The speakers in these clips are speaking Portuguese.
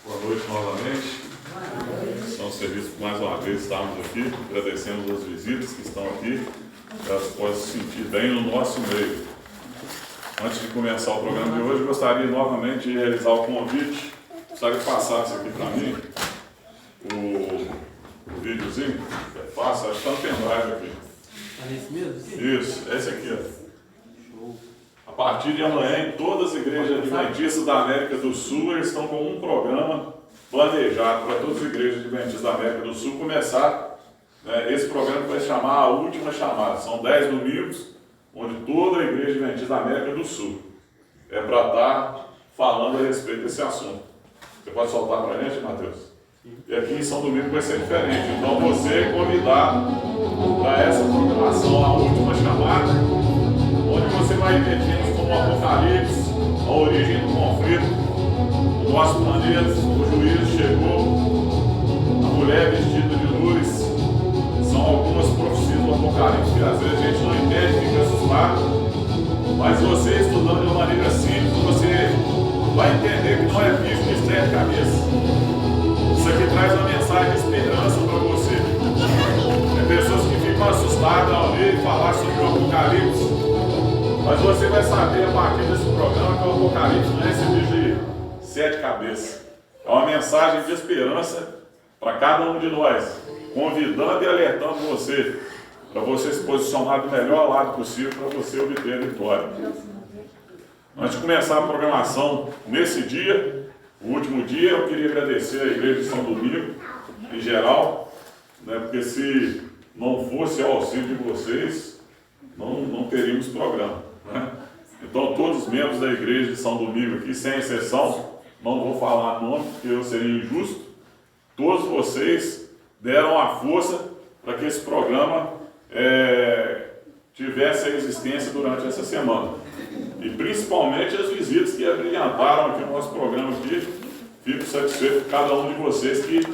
Boa noite novamente. Estamos serviços mais uma vez, estamos aqui. Agradecemos as visitas que estão aqui. Elas podem se sentir bem no nosso meio. Antes de começar o programa de hoje, gostaria novamente de realizar o convite. Gostaria de passar isso aqui para mim. O videozinho. É fácil, acho que está no pendrive aqui. Está nesse mesmo? Isso, esse aqui, ó. A partir de amanhã, em todas as igrejas adventistas da América do Sul, eles estão com um programa planejado para todas as igrejas adventistas da América do Sul começar, esse programa vai se chamar A Última Chamada. São 10 domingos, onde toda a igreja adventista da América do Sul é para estar falando a respeito desse assunto. Você pode soltar para a gente, Matheus? E aqui em São Domingos vai ser diferente. Então você é convidado para essa programação A Última Chamada, onde você vai ver temas como o Apocalipse, a origem do conflito, o nosso planeta, o juízo chegou, a mulher vestida de luz. São algumas profecias do Apocalipse que às vezes a gente não entende, fica assustado, mas você estudando de uma maneira simples, você vai entender que não é bicho que estreia a cabeça. Isso aqui traz uma mensagem de esperança para você. Tem pessoas que ficam assustadas ao ler e falar sobre o Apocalipse. Mas você vai saber a partir desse programa que o Apocalipse não é esse bicho de 7 cabeças. É uma mensagem de esperança para cada um de nós, convidando e alertando você, para você se posicionar do melhor lado possível para você obter a vitória. Antes de começar a programação nesse dia, o último dia, eu queria agradecer a Igreja de São Domingos, em geral, porque se não fosse o auxílio de vocês, não teríamos programa. Então todos os membros da igreja de São Domingos aqui, sem exceção, não vou falar nome porque eu seria injusto, todos vocês deram a força para que esse programa tivesse a existência durante essa semana. E principalmente as visitas que abrilhantaram aqui no nosso programa aqui. Fico satisfeito com cada um de vocês que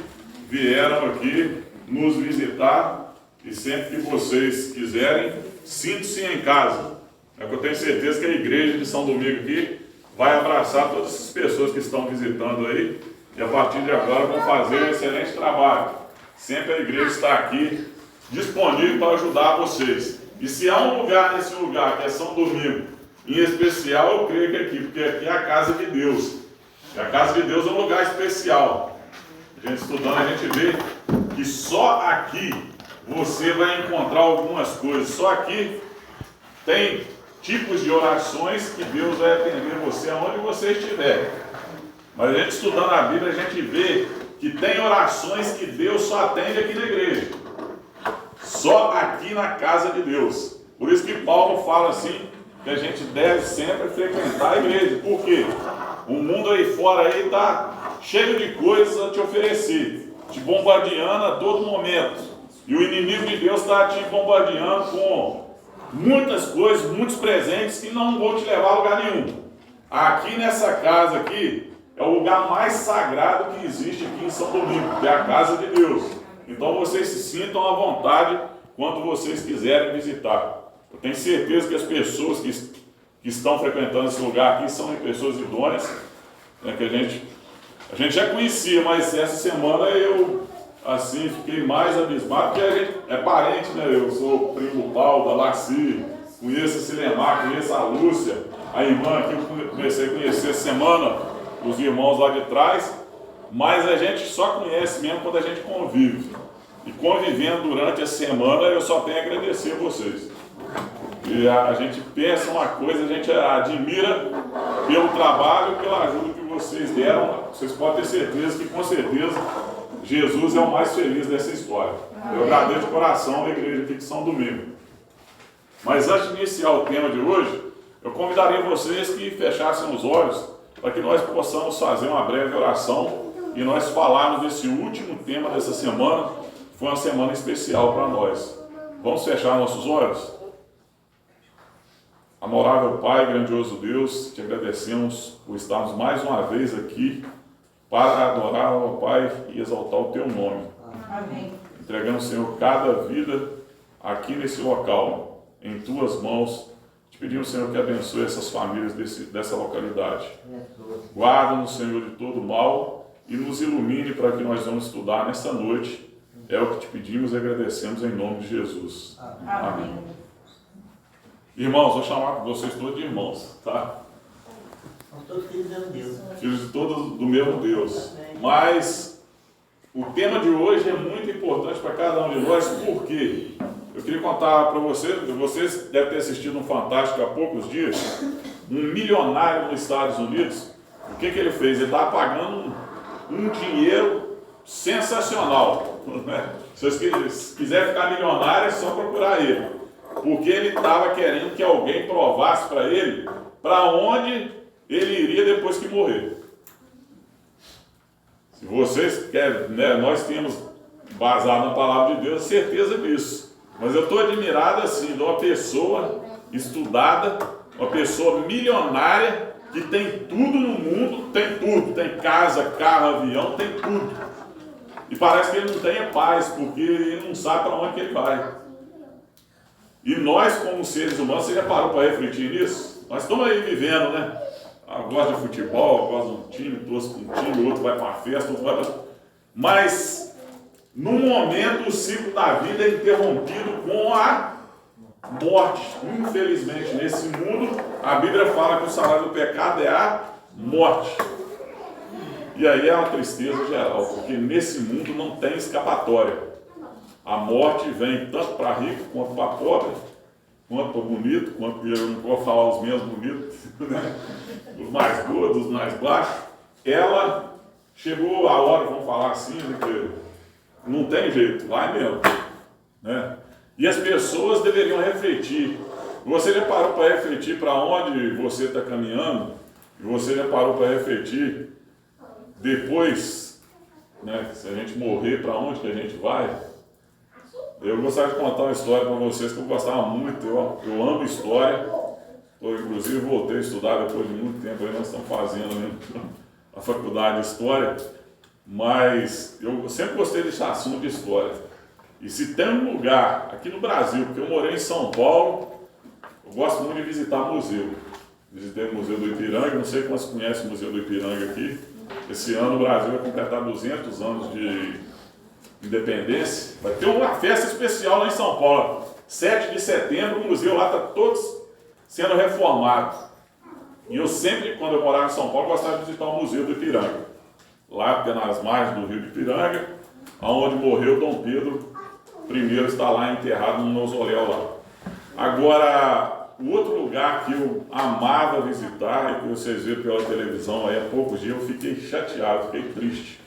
vieram aqui nos visitar, e sempre que vocês quiserem, sintam-se em casa. Eu tenho certeza que a igreja de São Domingos aqui vai abraçar todas essas pessoas que estão visitando aí, e a partir de agora vão fazer um excelente trabalho. Sempre a igreja está aqui disponível para ajudar vocês. E se há um lugar nesse lugar, que é São Domingos, em especial, eu creio que aqui, porque aqui é a casa de Deus. E a casa de Deus é um lugar especial. A gente estudando, a gente vê que só aqui você vai encontrar algumas coisas. Só aqui tem tipos de orações que Deus vai atender você aonde você estiver. Mas a gente estudando a Bíblia, a gente vê que tem orações que Deus só atende aqui na igreja. Só aqui na casa de Deus. Por isso que Paulo fala assim, que a gente deve sempre frequentar a igreja. Por quê? O mundo aí fora aí está cheio de coisas a te oferecer, te bombardeando a todo momento. E o inimigo de Deus está te bombardeando com muitas coisas, muitos presentes que não vão te levar a lugar nenhum. Aqui nessa casa aqui é o lugar mais sagrado que existe aqui em São Domingos, que é a casa de Deus. Então vocês se sintam à vontade quando vocês quiserem visitar. Eu tenho certeza que as pessoas que estão frequentando esse lugar aqui são pessoas idôneas, que a gente já conhecia, mas essa semana eu assim fiquei mais abismado, porque a gente é parente, eu sou primo do Paulo, da Laci, conheço a Silemar, conheço a Lúcia, a irmã que eu comecei a conhecer essa semana, os irmãos lá de trás, mas a gente só conhece mesmo quando a gente convive. E convivendo durante a semana, eu só tenho a agradecer a vocês. E a gente pensa uma coisa, a gente admira pelo trabalho, pela ajuda que vocês deram. Vocês podem ter certeza que, com certeza, Jesus é o mais feliz dessa história. Eu agradeço de coração a igreja aqui de São Domingos. Mas antes de iniciar o tema de hoje, eu convidaria vocês que fechassem os olhos para que nós possamos fazer uma breve oração e nós falarmos desse último tema dessa semana. Foi uma semana especial para nós. Vamos fechar nossos olhos? Amorável Pai, grandioso Deus, te agradecemos por estarmos mais uma vez aqui para adorar ao Pai e exaltar o teu nome. Amém. Entregamos, Senhor, cada vida aqui nesse local, em tuas mãos. Te pedimos, Senhor, que abençoe essas famílias dessa localidade. Guarda-nos, Senhor, de todo mal e nos ilumine para que nós vamos estudar nessa noite. É o que te pedimos e agradecemos em nome de Jesus. Amém. Irmãos, vou chamar vocês todos de irmãos, tá? São todos filhos do mesmo Deus. Filhos de todos do mesmo Deus. Mas o tema de hoje é muito importante para cada um de nós, porque eu queria contar para vocês devem ter assistido um Fantástico há poucos dias, um milionário nos Estados Unidos. O que ele fez? Ele estava pagando um dinheiro sensacional, né? Se vocês quiserem ficar milionário, é só procurar ele, porque ele estava querendo que alguém provasse para ele para onde ele iria depois que morrer. Se vocês querem, né, nós temos baseado na palavra de Deus certeza disso, mas eu estou admirado assim de uma pessoa estudada, uma pessoa milionária que tem tudo no mundo, tem tudo, tem casa, carro, avião, tem tudo. E parece que ele não tem paz, porque ele não sabe para onde que ele vai. E nós, como seres humanos, você já parou para refletir nisso? Nós estamos aí vivendo, né? Gosta de futebol, gosta de um time, torce com um time, o outro vai para a festa, outro vai para... Mas, num momento, o ciclo da vida é interrompido com a morte. Infelizmente, nesse mundo, a Bíblia fala que o salário do pecado é a morte. E aí é uma tristeza geral, porque nesse mundo não tem escapatória. A morte vem tanto para rico quanto para pobre, quanto para bonito, quanto eu não vou falar os menos bonitos, né? Os mais gordos, os mais baixos. Ela chegou a hora, vamos falar assim, que não tem jeito, vai mesmo, né? E as pessoas deveriam refletir. Você já parou para refletir para onde você está caminhando? E você já parou para refletir depois, né, se a gente morrer, para onde que a gente vai? Eu gostaria de contar uma história para vocês que eu gostava muito. Eu amo história. Eu, inclusive, voltei a estudar depois de muito tempo. Aí nós estamos fazendo, né, a faculdade de História. Mas eu sempre gostei desse assunto de história. E se tem um lugar aqui no Brasil, porque eu morei em São Paulo, eu gosto muito de visitar museu. Visitei o Museu do Ipiranga, não sei quantos conhecem o Museu do Ipiranga aqui. Esse ano o Brasil vai completar 200 anos de independência. Vai ter uma festa especial lá em São Paulo. 7 de setembro, o museu lá está todos sendo reformados. E eu sempre, quando eu morava em São Paulo, gostava de visitar o Museu do Ipiranga. Lá, nas margens do rio do Ipiranga, onde morreu Dom Pedro I, está lá enterrado no mausoléu lá. Agora, o outro lugar que eu amava visitar, e que vocês viram pela televisão aí há poucos dias, eu fiquei chateado, fiquei triste,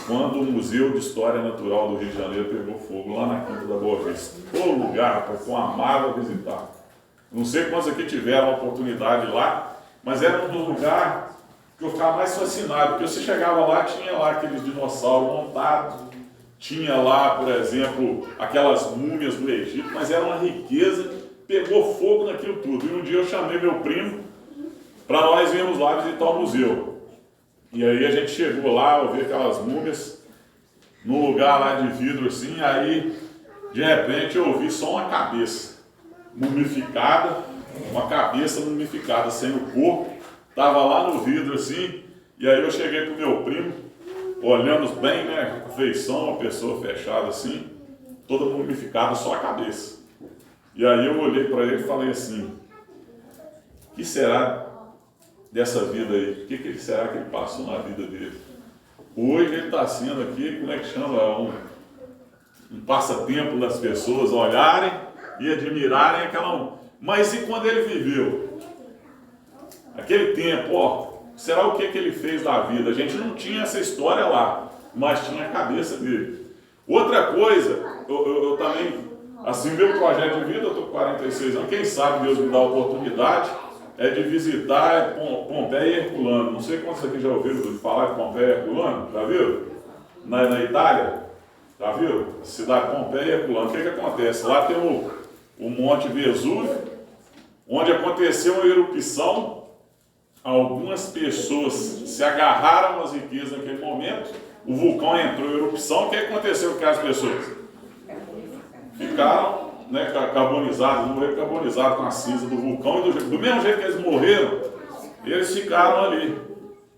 quando o Museu de História Natural do Rio de Janeiro pegou fogo lá na Quinta da Boa Vista. O lugar, rapaz, que eu amava visitar. Não sei quantos aqui tiveram a oportunidade lá, mas era um dos lugares que eu ficava mais fascinado, porque você chegava lá, tinha lá aqueles dinossauros montados, tinha lá, por exemplo, aquelas múmias do Egito, mas era uma riqueza, pegou fogo naquilo tudo. E um dia eu chamei meu primo para nós irmos lá visitar o museu. E aí a gente chegou lá, eu vi aquelas múmias, num lugar lá de vidro assim, aí de repente eu vi só uma cabeça mumificada, uma cabeça mumificada, sem o corpo, estava lá no vidro assim, e aí eu cheguei pro meu primo, olhamos bem, né, a feição, uma pessoa fechada assim, toda mumificada, só a cabeça. E aí eu olhei para ele e falei assim, o que será dessa vida aí? O que será que ele passou na vida dele? Hoje ele está sendo aqui, como é que chama? Um passatempo das pessoas olharem e admirarem aquela... Mas e quando ele viveu? Aquele tempo, ó, será o que ele fez da vida? A gente não tinha essa história lá, mas tinha a cabeça dele. Outra coisa, eu também, assim, meu projeto de vida, eu estou com 46 anos, quem sabe Deus me dá a oportunidade, é de visitar Pompeia e Herculano. Não sei quantos aqui já ouviram falar de Pompeia e Herculano, já viram? Na Itália, já viram? A cidade de Pompeia e Herculano. O que acontece? Lá tem o Monte Vesúvio, onde aconteceu uma erupção. Algumas pessoas se agarraram às riquezas naquele momento, o vulcão entrou em erupção. O que aconteceu com as pessoas? Ficaram, né, carbonizados, morreram carbonizados com a cinza do vulcão, e do mesmo jeito que eles morreram, eles ficaram ali.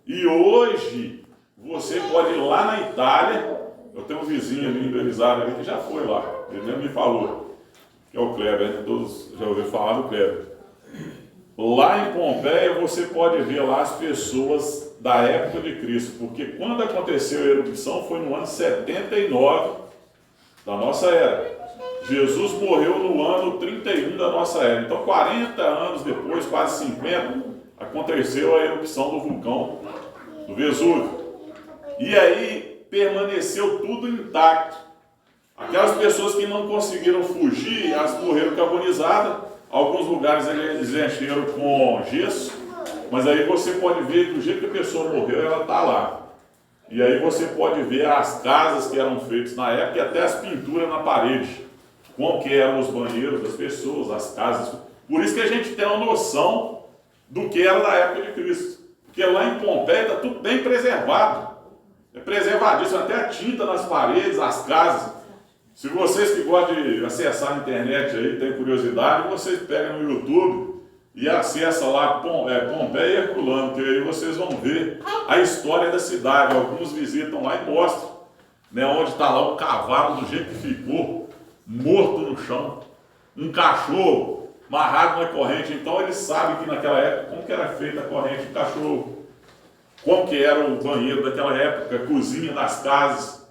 E hoje, você pode ir lá na Itália. Eu tenho um vizinho ali em Berizada ali que já foi lá, ele mesmo me falou, que é o Kleber, né? Todos já ouviram falar do Kleber. Lá em Pompeia você pode ver lá as pessoas da época de Cristo, porque quando aconteceu a erupção foi no ano 79 da nossa era. Jesus morreu no ano 31 da nossa era. Então 40 anos depois, quase 50, aconteceu a erupção do vulcão do Vesúvio. E aí permaneceu tudo intacto. Aquelas pessoas que não conseguiram fugir, elas morreram carbonizadas. Alguns lugares eles encheram com gesso, mas aí você pode ver do jeito que a pessoa morreu, ela está lá. E aí você pode ver as casas que eram feitas na época e até as pinturas na parede, como que eram os banheiros das pessoas, as casas. Por isso que a gente tem uma noção do que era da época de Cristo. Porque lá em Pompeia está tudo bem preservado. É preservadíssimo, até a tinta nas paredes, as casas. Se vocês que gostam de acessar a internet aí, tem curiosidade, vocês pegam no YouTube e acessam lá Pompeia e Herculano, que aí vocês vão ver a história da cidade. Alguns visitam lá e mostram, né, onde está lá o cavalo do jeito que ficou, morto no chão, um cachorro amarrado na corrente. Então eles sabem que naquela época como que era feita a corrente do cachorro, como que era o banheiro daquela época, a cozinha das casas.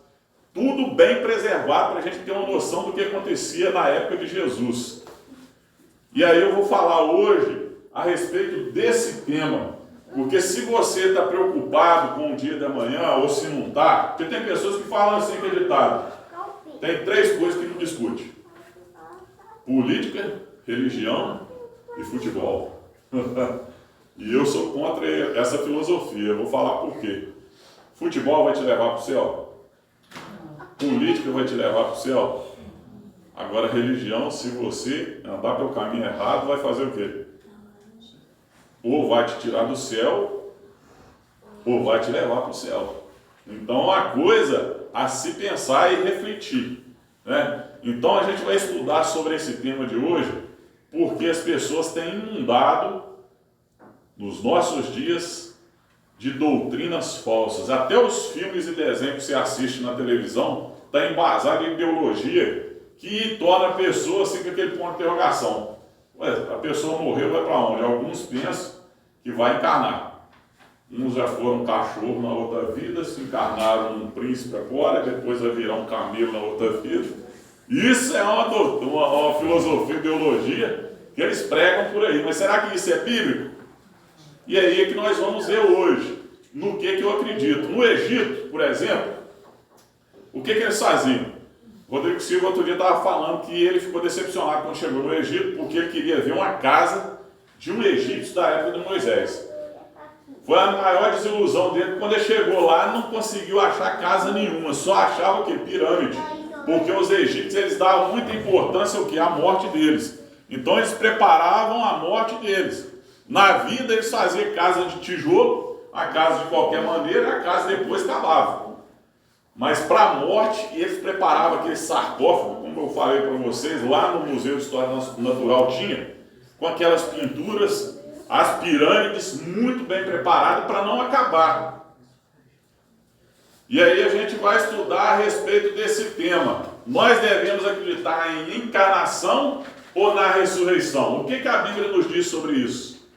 Tudo bem preservado para a gente ter uma noção do que acontecia na época de Jesus. E aí eu vou falar hoje a respeito desse tema. Porque se você está preocupado com o dia da manhã, ou se não está, porque tem pessoas que falam assim, que é ditado. Tem 3 coisas que não discute: política, religião e futebol. E eu sou contra essa filosofia. Eu vou falar por quê. Futebol vai te levar para o céu? Política vai te levar para o céu? Agora, religião, se você andar pelo caminho errado, vai fazer o quê? Ou vai te tirar do céu, ou vai te levar para o céu. Então, é uma coisa a se pensar e refletir, né? Então, a gente vai estudar sobre esse tema de hoje, porque as pessoas têm inundado nos nossos dias de doutrinas falsas. Até os filmes e desenhos que você assiste na televisão está embasado em ideologia que torna a pessoa assim com aquele ponto de interrogação. Ué, a pessoa morreu, vai para onde? Alguns pensam que vai encarnar. Uns já foram cachorro na outra vida, se encarnaram num príncipe agora, depois vai virar um camelo na outra vida. Isso é uma filosofia, ideologia que eles pregam por aí. Mas será que isso é bíblico? E aí é que nós vamos ver hoje, no que eu acredito. No Egito, por exemplo, o que eles faziam? Rodrigo Silva outro dia estava falando que ele ficou decepcionado quando chegou no Egito, porque ele queria ver uma casa de um egípcio da época de Moisés. Foi a maior desilusão dele. Quando ele chegou lá, não conseguiu achar casa nenhuma, só achava o que? Pirâmide. Porque os egípcios eles davam muita importância ao que? À morte deles. Então eles preparavam a morte deles. Na vida eles faziam casa de tijolo, a casa de qualquer maneira, a casa depois acabava. Mas para a morte, eles preparavam aquele sarcófago, como eu falei para vocês, lá no Museu de História Natural tinha, com aquelas pinturas, as pirâmides muito bem preparadas para não acabar. E aí a gente vai estudar a respeito desse tema. Nós devemos acreditar em encarnação ou na ressurreição? O que a Bíblia nos diz sobre isso?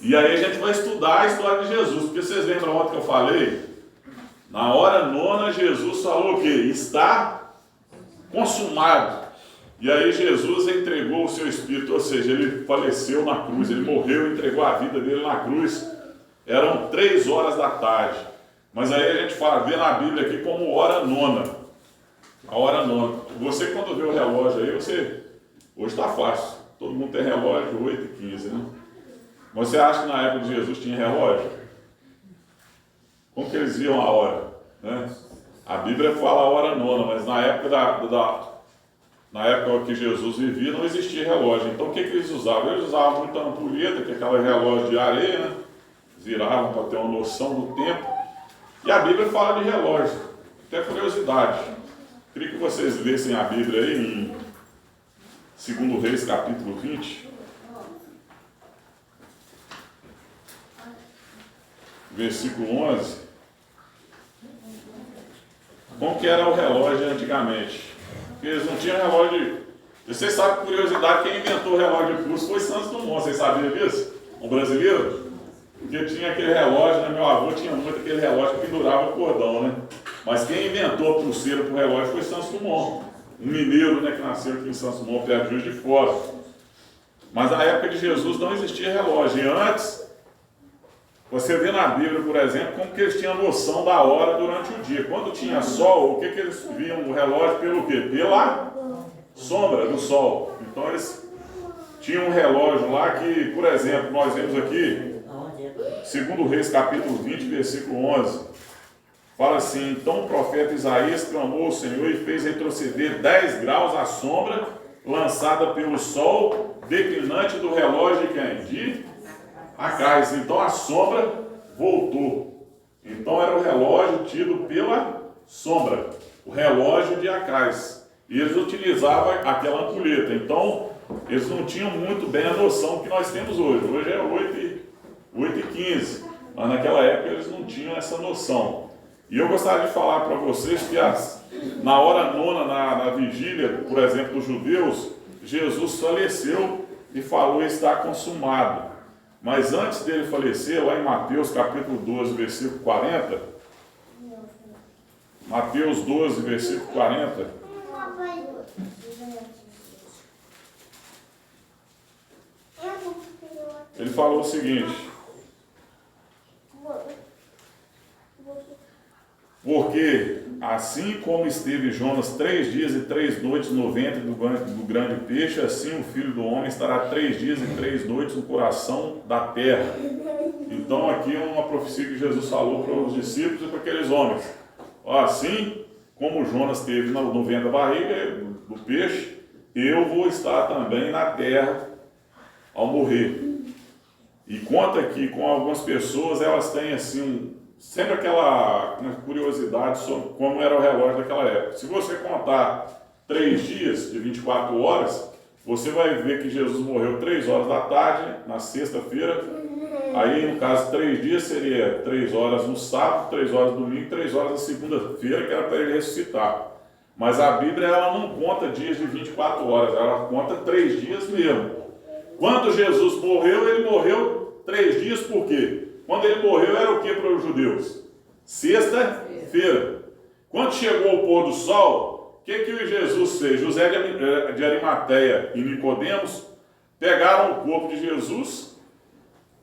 E aí a gente vai estudar a história de Jesus, porque vocês lembram ontem que eu falei? Na hora nona, Jesus falou o quê? Está consumado. E aí Jesus entregou o seu Espírito, ou seja, ele faleceu na cruz, ele morreu, entregou a vida dele na cruz. Eram 3 horas da tarde. Mas aí a gente fala, vê na Bíblia aqui como hora nona. A hora nona. Você quando vê o relógio aí, hoje está fácil. Todo mundo tem relógio 8h15, né? Mas você acha que na época de Jesus tinha relógio? Como que eles viam a hora? Né? A Bíblia fala a hora nona, mas na época na época que Jesus vivia não existia relógio. Então o que eles usavam? Eles usavam muita ampulheta, que é aquela relógio de areia, né? Viravam para ter uma noção do tempo. E a Bíblia fala de relógio. Até curiosidade. Queria que vocês lessem a Bíblia aí em 2 Reis, capítulo 20. Versículo 11. como que era o relógio antigamente. Porque eles não tinham relógio. Vocês sabem, por curiosidade, quem inventou o relógio de pulso foi Santos Dumont. Vocês sabiam disso? Um brasileiro? Porque tinha aquele relógio, né? Meu avô tinha muito aquele relógio que pendurava o cordão, né? Mas quem inventou a pulseira para o relógio foi Santos Dumont. Um mineiro, né, que nasceu aqui em Santos Dumont, perto de Juiz de Fora. Mas na época de Jesus não existia relógio. E antes, você vê na Bíblia, por exemplo, como que eles tinham noção da hora durante o dia. Quando tinha sol, o que eles viam o relógio pelo quê? Pela sombra do sol. Então eles tinham um relógio lá que, por exemplo, nós vemos aqui, segundo Reis, capítulo 20, versículo 11, fala assim: então o profeta Isaías clamou ao Senhor e fez retroceder 10 graus a sombra lançada pelo sol declinante do relógio de quem? De Acais. Então a sombra voltou. Então era o relógio tido pela sombra, o relógio de Acais. E eles utilizavam aquela ampulheta. Então eles não tinham muito bem a noção que nós temos hoje. Hoje é 8h15, mas naquela época eles não tinham essa noção. E eu gostaria de falar para vocês que na hora nona, na vigília, por exemplo, dos judeus, Jesus faleceu e falou: está consumado. Mas antes dele falecer, lá em Mateus capítulo 12, versículo 40, Mateus 12, versículo 40, ele falou o seguinte: porque assim como esteve Jonas 3 dias e 3 noites no ventre do grande peixe, assim o Filho do Homem estará 3 dias e 3 noites no coração da terra. Então aqui é uma profecia que Jesus falou para os discípulos e para aqueles homens. Assim como Jonas esteve no ventre da barriga do peixe, eu vou estar também na terra ao morrer. E conta que com algumas pessoas elas têm assim sempre aquela curiosidade sobre como era o relógio daquela época. Se você contar 3 dias de 24 horas, você vai ver que Jesus morreu 3 horas da tarde, na sexta-feira. Aí, no caso, 3 dias seria 3 horas no sábado, 3 horas no domingo, 3 horas na segunda-feira, que era para ele ressuscitar. Mas a Bíblia ela não conta dias de 24 horas, ela conta 3 dias mesmo. Quando Jesus morreu, ele morreu 3 dias, por quê? Quando ele morreu, era o que para os judeus? Sexta-feira. Quando chegou o pôr do sol, o que Jesus fez? José de Arimateia e Nicodemos pegaram o corpo de Jesus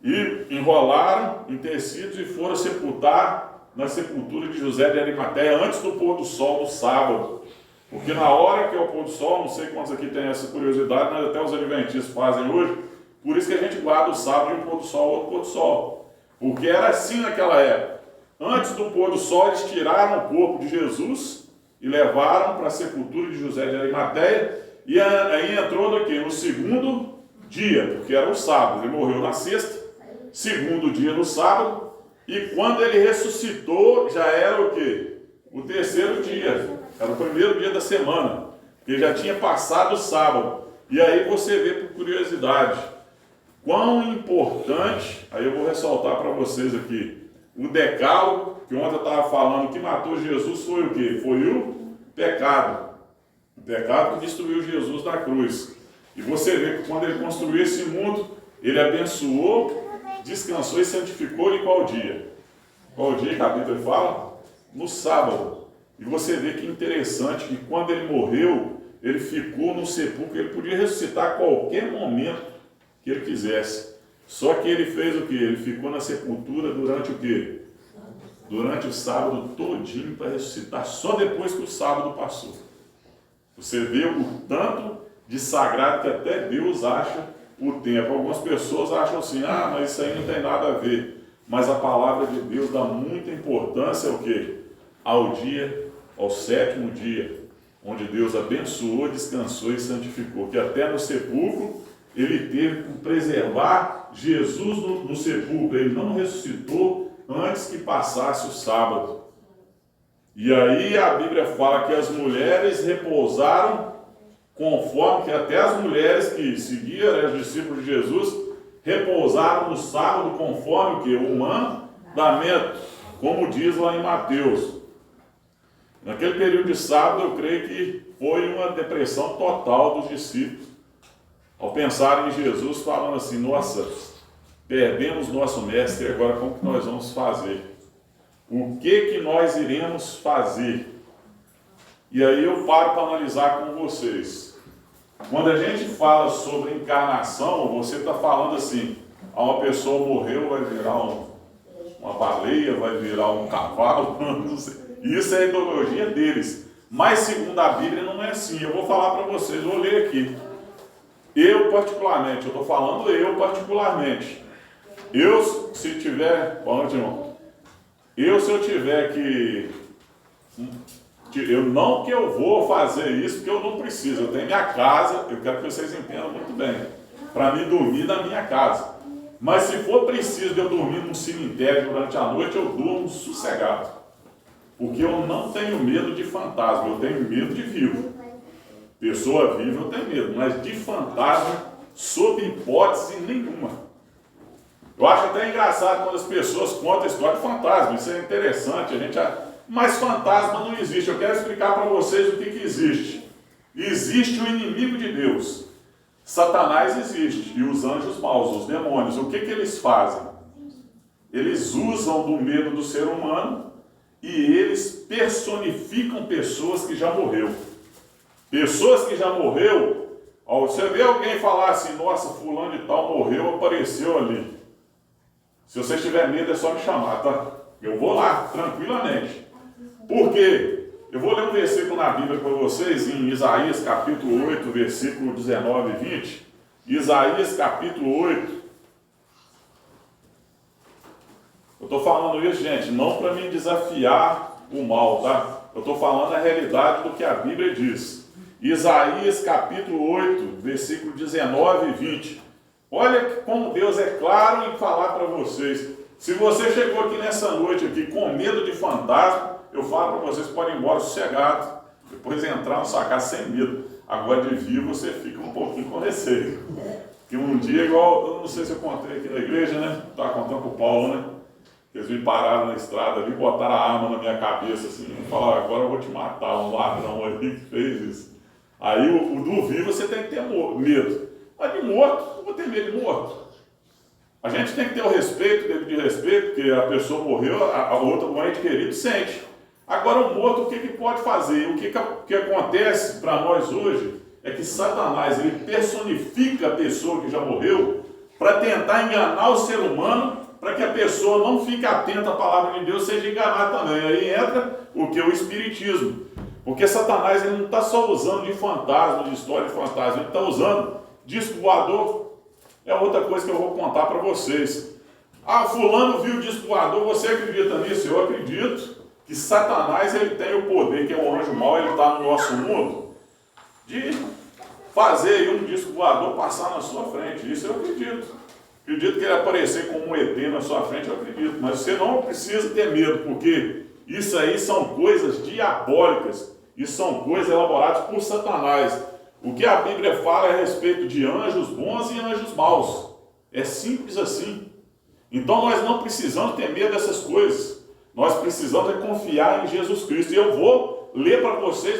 e enrolaram em tecidos e foram sepultar na sepultura de José de Arimateia antes do pôr do sol do sábado. Porque na hora que é o pôr do sol, não sei quantos aqui têm essa curiosidade, mas até os adventistas fazem hoje, por isso que a gente guarda o sábado de um pôr do sol, outro pôr do sol. Porque era assim naquela época. Antes do pôr do sol, eles tiraram o corpo de Jesus e levaram para a sepultura de José de Arimateia. E aí entrou no segundo dia, porque era o sábado. Ele morreu na sexta, segundo dia no sábado. E quando ele ressuscitou, já era o quê? O terceiro dia. Era o primeiro dia da semana. Ele já tinha passado o sábado. E aí você vê, por curiosidade, quão importante, aí eu vou ressaltar para vocês aqui, o decálogo, que ontem eu estava falando, que matou Jesus foi o quê? Foi o pecado. O pecado que destruiu Jesus na cruz. E você vê que quando ele construiu esse mundo, ele abençoou, descansou e santificou em qual dia? Qual dia que a Bíblia fala? No sábado. E você vê que interessante que quando ele morreu, ele ficou no sepulcro, ele podia ressuscitar a qualquer momento que ele quisesse. Só que ele fez o quê? Ele ficou na sepultura durante o quê? Durante o sábado todinho para ressuscitar, só depois que o sábado passou. Você vê o tanto de sagrado que até Deus acha o tempo. Algumas pessoas acham assim: ah, mas isso aí não tem nada a ver. Mas a palavra de Deus dá muita importância ao quê? Ao dia, ao sétimo dia, onde Deus abençoou, descansou e santificou. Que até no sepulcro ele teve que preservar Jesus no sepulcro. Ele não ressuscitou antes que passasse o sábado. E aí a Bíblia fala que as mulheres repousaram conforme, que até as mulheres que seguiam, né, os discípulos de Jesus, repousaram no sábado conforme o que? O mandamento, como diz lá em Mateus. Naquele período de sábado, eu creio que foi uma depressão total dos discípulos, ao pensarem em Jesus, falando assim: nossa, perdemos nosso mestre, agora como que nós vamos fazer? O que nós iremos fazer? E aí eu paro para analisar com vocês. Quando a gente fala sobre encarnação, você está falando assim: uma pessoa morreu, vai virar uma baleia, vai virar um cavalo, não sei. Isso é a ideologia deles. Mas segundo a Bíblia não é assim. Eu vou falar para vocês, vou ler aqui. Eu particularmente, eu estou falando eu particularmente. Eu, se tiver, boa noite, irmão. Se eu tiver que, eu não que eu vou fazer isso, porque eu não preciso. Eu tenho minha casa, eu quero que vocês entendam muito bem. Para mim dormir na minha casa. Mas se for preciso de eu dormir num cemitério durante a noite, eu durmo sossegado. Porque eu não tenho medo de fantasma, eu tenho medo de vivo. Pessoa viva eu tenho medo, mas de fantasma, sob hipótese nenhuma. Eu acho até engraçado quando as pessoas contam a história de fantasma, isso é interessante, mas fantasma não existe. Eu quero explicar para vocês o que existe. Existe o inimigo de Deus. Satanás existe, e os anjos maus, os demônios. O que eles fazem? Eles usam do medo do ser humano e eles personificam pessoas que já morreu. Pessoas que já morreu, você vê alguém falar assim: nossa, fulano de tal morreu, apareceu ali. Se você tiver medo é só me chamar, tá? Eu vou lá, tranquilamente. Por quê? Eu vou ler um versículo na Bíblia para vocês, em Isaías capítulo 8, versículo 19 e 20. Isaías capítulo 8. Eu estou falando isso, gente, não para me desafiar o mal, tá? Eu estou falando a realidade do que a Bíblia diz. Isaías capítulo 8, versículo 19 e 20. Olha como Deus é claro em falar para vocês. Se você chegou aqui nessa noite aqui com medo de fantasma, eu falo para vocês, podem ir embora sossegado. Depois entrar na sua casa sem medo. Agora de vivo você fica um pouquinho com receio. Que um dia, igual, eu não sei se eu contei aqui na igreja, né? Estava contando com o Paulo, né? Eles me pararam na estrada ali, botaram a arma na minha cabeça assim, e falaram: agora eu vou te matar, um ladrão ali que fez isso. Aí o do vivo você tem que ter medo. Mas de morto, eu vou ter medo de morto. A gente tem que ter o respeito, devido de respeito, porque a pessoa morreu, a outra, o ente querido, sente. Agora o morto, o que pode fazer? O que acontece para nós hoje é que Satanás ele personifica a pessoa que já morreu para tentar enganar o ser humano, para que a pessoa não fique atenta à palavra de Deus, seja enganada também. Aí entra o que? O espiritismo. Porque Satanás ele não está só usando de fantasma, de história de fantasma, ele está usando disco voador. É outra coisa que eu vou contar para vocês. Ah, fulano viu o disco voador, você acredita nisso? Eu acredito que Satanás ele tem o poder, que é um anjo mau, ele está no nosso mundo, de fazer aí um disco voador passar na sua frente. Isso eu acredito. Acredito que ele aparecer como um ET na sua frente, eu acredito. Mas você não precisa ter medo, porque isso aí são coisas diabólicas. Isso são coisas elaboradas por Satanás. O que a Bíblia fala é a respeito de anjos bons e anjos maus. É simples assim. Então nós não precisamos ter medo dessas coisas. Nós precisamos confiar em Jesus Cristo. E eu vou ler para vocês,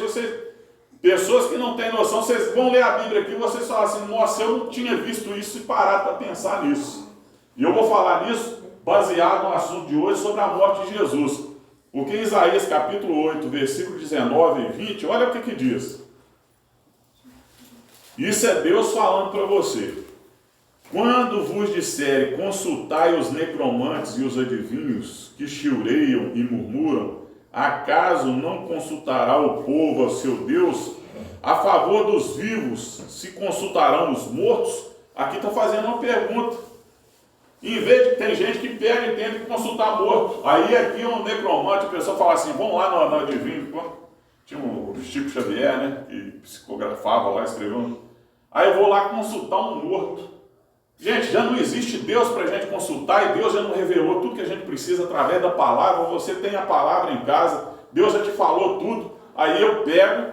pessoas que não têm noção, vocês vão ler a Bíblia aqui e vocês falam assim: nossa, eu não tinha visto isso e parado para pensar nisso. E eu vou falar nisso baseado no assunto de hoje sobre a morte de Jesus. Porque em Isaías capítulo 8, versículo 19 e 20, olha o que diz. Isso é Deus falando para você. Quando vos disserem: consultai os necromantes e os adivinhos que chiureiam e murmuram, acaso não consultará o povo ao seu Deus? A favor dos vivos se consultarão os mortos? Aqui está fazendo uma pergunta. Em vez de tem gente que pega e tenta consultar morto. Aí aqui um necromante, a pessoa fala assim: vamos lá no adivinho. Tinha o Chico Xavier, né? Que psicografava lá, escreveu. Aí eu vou lá consultar um morto. Gente, já não existe Deus para a gente consultar, e Deus já não revelou tudo que a gente precisa através da palavra. Você tem a palavra em casa, Deus já te falou tudo. Aí eu pego,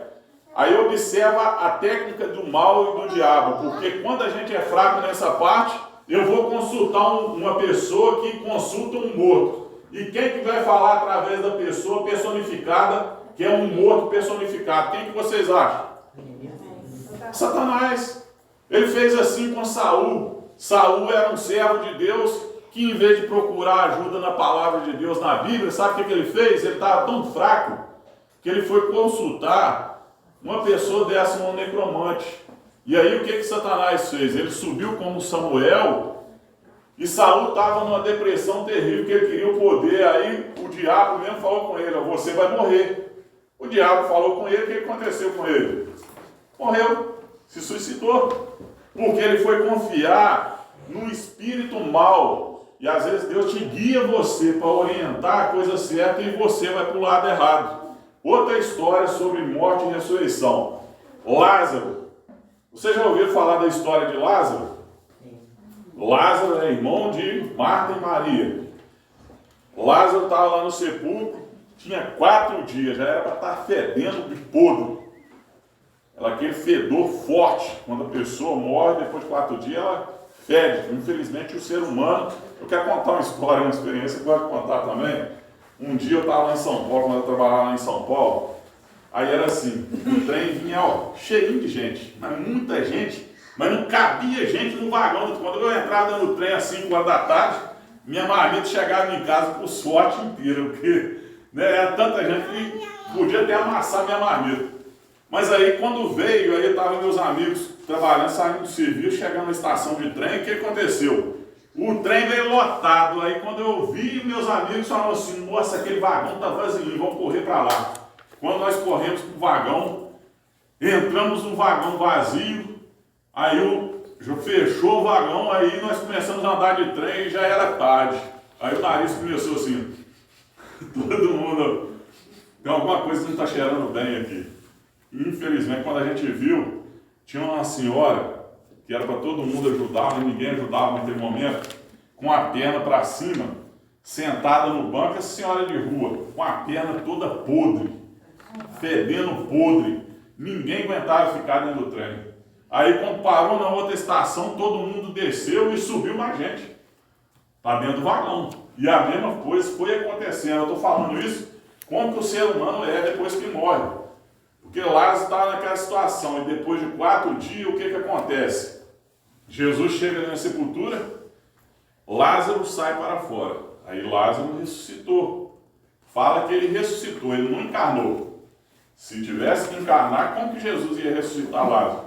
aí eu observo a técnica do mal e do diabo, porque quando a gente é fraco nessa parte, eu vou consultar uma pessoa que consulta um morto. E quem que vai falar através da pessoa personificada? personificada, que é um morto personificado. Quem que vocês acham? Satanás. Ele fez assim com Saul. Saul era um servo de Deus que, em vez de procurar ajuda na palavra de Deus, na Bíblia, sabe o que ele fez? Ele estava tão fraco que ele foi consultar uma pessoa dessa, um necromante. E aí o que Satanás fez? Ele subiu como Samuel e Saul estava numa depressão terrível, que ele queria o poder. Aí o diabo mesmo falou com ele: você vai morrer. O diabo falou com ele, o que aconteceu com ele? Morreu, se suicidou, porque ele foi confiar no espírito mal. E às vezes Deus te guia você para orientar a coisa certa e você vai para o lado errado. Outra história sobre morte e ressurreição. Lázaro. Você já ouviu falar da história de Lázaro? Sim. Lázaro é irmão de Marta e Maria. Lázaro estava lá no sepulcro, tinha 4 dias, já era para estar fedendo de podre. Aquele fedor forte, quando a pessoa morre, depois de 4 dias, ela fede. Infelizmente, o ser humano... Eu quero contar uma história, uma experiência que eu vou contar também. Um dia eu estava lá em São Paulo, quando eu trabalhava lá em São Paulo, aí era assim, o trem vinha, cheinho de gente, mas muita gente, mas não cabia gente no vagão. Quando eu entrava no trem às 5 horas da tarde, minha marmita chegava em casa com o SWAT inteiro, porque era tanta gente que podia até amassar minha marmita. Mas aí quando veio, aí estavam meus amigos trabalhando, saindo do serviço, chegando na estação de trem, o que aconteceu? O trem veio lotado. Aí quando eu vi, meus amigos falaram assim: nossa, aquele vagão está vazio, vamos correr para lá. Quando nós corremos para o vagão, entramos no vagão vazio, aí fechou o vagão, aí nós começamos a andar de trem e já era tarde. Aí o nariz começou assim, todo mundo, tem alguma coisa que não está cheirando bem aqui. Infelizmente, quando a gente viu, tinha uma senhora que era para todo mundo ajudar, mas ninguém ajudava naquele momento, com a perna para cima, sentada no banco, essa senhora de rua, com a perna toda podre, fedendo podre, ninguém aguentava ficar dentro do trem. Aí quando parou na outra estação, todo mundo desceu e subiu na gente, para dentro do vagão. E a mesma coisa foi acontecendo. Eu estou falando isso como que o ser humano é depois que morre. Porque Lázaro estava naquela situação, e depois de 4 dias, o que acontece? Jesus chega na sepultura, Lázaro sai para fora. Aí Lázaro ressuscitou. Fala que ele ressuscitou, ele não encarnou. Se tivesse que encarnar, como que Jesus ia ressuscitar Lázaro?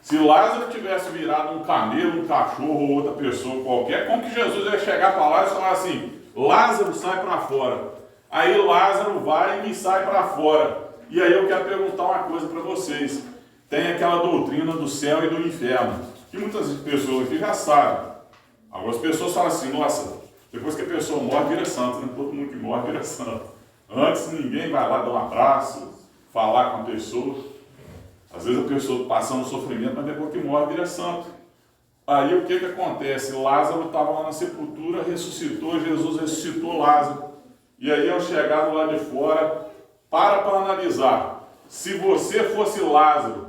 Se Lázaro tivesse virado um camelo, um cachorro ou outra pessoa qualquer, como que Jesus ia chegar para Lázaro e falar assim: Lázaro, sai para fora. Aí Lázaro vai e sai para fora. E aí eu quero perguntar uma coisa para vocês. Tem aquela doutrina do céu e do inferno, que muitas pessoas aqui já sabem. Algumas pessoas falam assim: nossa, depois que a pessoa morre, vira santo, né? Todo mundo que morre vira santo. Antes ninguém vai lá dar um abraço, falar com a pessoa. Às vezes a pessoa passando sofrimento, mas depois que morre, vira santo. Aí o que acontece? Lázaro estava lá na sepultura, ressuscitou, Jesus ressuscitou Lázaro. E aí ao chegar do lado de fora, para analisar. Se você fosse Lázaro,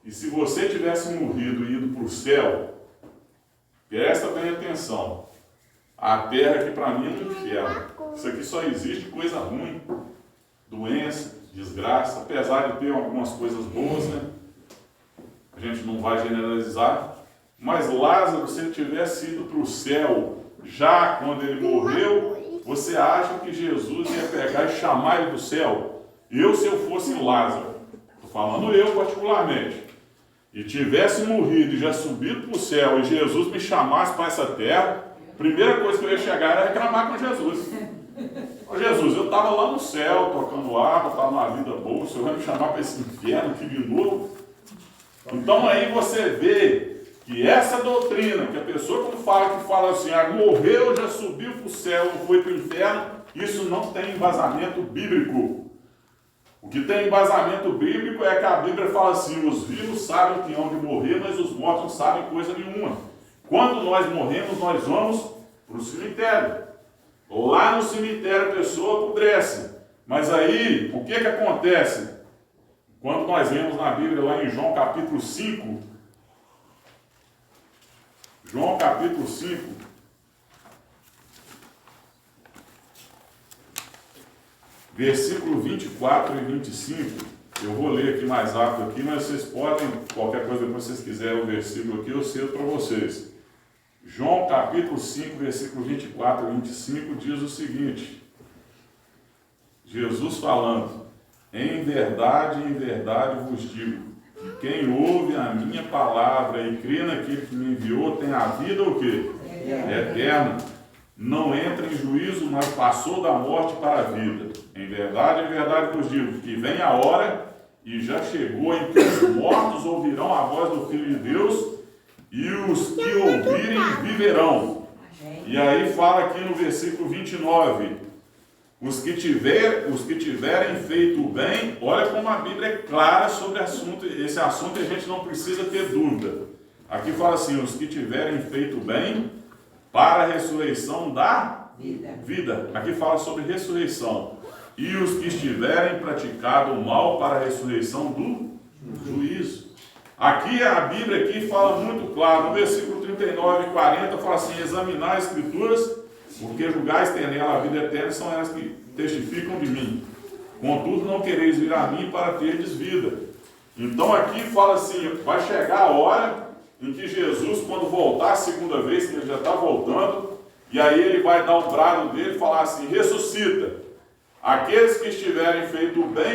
e se você tivesse morrido e ido para o céu, presta bem atenção. A terra aqui para mim é um inferno. Isso aqui só existe coisa ruim, doença, desgraça, apesar de ter algumas coisas boas, né? A gente não vai generalizar. Mas Lázaro, se ele tivesse ido para o céu, já quando ele morreu, você acha que Jesus ia pegar e chamar ele do céu? Se eu fosse Lázaro, estou falando eu particularmente, e tivesse morrido e já subido para o céu, e Jesus me chamasse para essa terra, a primeira coisa que eu ia chegar era reclamar com Jesus. Jesus, eu estava lá no céu, tocando água, estava numa vida boa, o Senhor vai me chamar para esse inferno aqui de novo? Então aí você vê que essa doutrina, que a pessoa quando fala assim, morreu, já subiu para o céu, não foi para o inferno, isso não tem embasamento bíblico. O que tem embasamento bíblico é que a Bíblia fala assim: os vivos sabem que hão de morrer, mas os mortos não sabem coisa nenhuma. Quando nós morremos, nós vamos para o cemitério. Lá no cemitério a pessoa apodrece. Mas aí, o que acontece? Quando nós lemos na Bíblia, lá em João capítulo 5, João capítulo 5, versículo 24 e 25. Eu vou ler aqui mais rápido aqui, mas vocês podem, qualquer coisa que vocês quiserem, o versículo aqui, eu cedo para vocês. João capítulo 5, versículo 24 e 25 diz o seguinte: Jesus falando: em verdade vos digo, que quem ouve a minha palavra e crê naquele que me enviou tem a vida o quê? Eterna. Não entra em juízo, mas passou da morte para a vida. Em verdade vos digo, que vem a hora, e já chegou, em que os mortos ouvirão a voz do Filho de Deus, e os que ouvirem viverão. E aí fala aqui no versículo 29, os que tiverem feito o bem, olha como a Bíblia é clara sobre esse assunto, e a gente não precisa ter dúvida. Aqui fala assim, os que tiverem feito o bem, para a ressurreição da vida. Aqui fala sobre ressurreição. E os que estiverem praticado o mal, para a ressurreição do juízo. Aqui a Bíblia aqui fala muito claro, no versículo 39 e 40, fala assim: examinar as Escrituras, porque julgais ter nela a vida eterna, são elas que testificam de mim. Contudo, não quereis vir a mim para terdes vida. Então aqui fala assim, vai chegar a hora em que Jesus, quando voltar a segunda vez, que ele já está voltando, e aí ele vai dar um brado dele e falar assim: ressuscita. Aqueles que estiverem feito o bem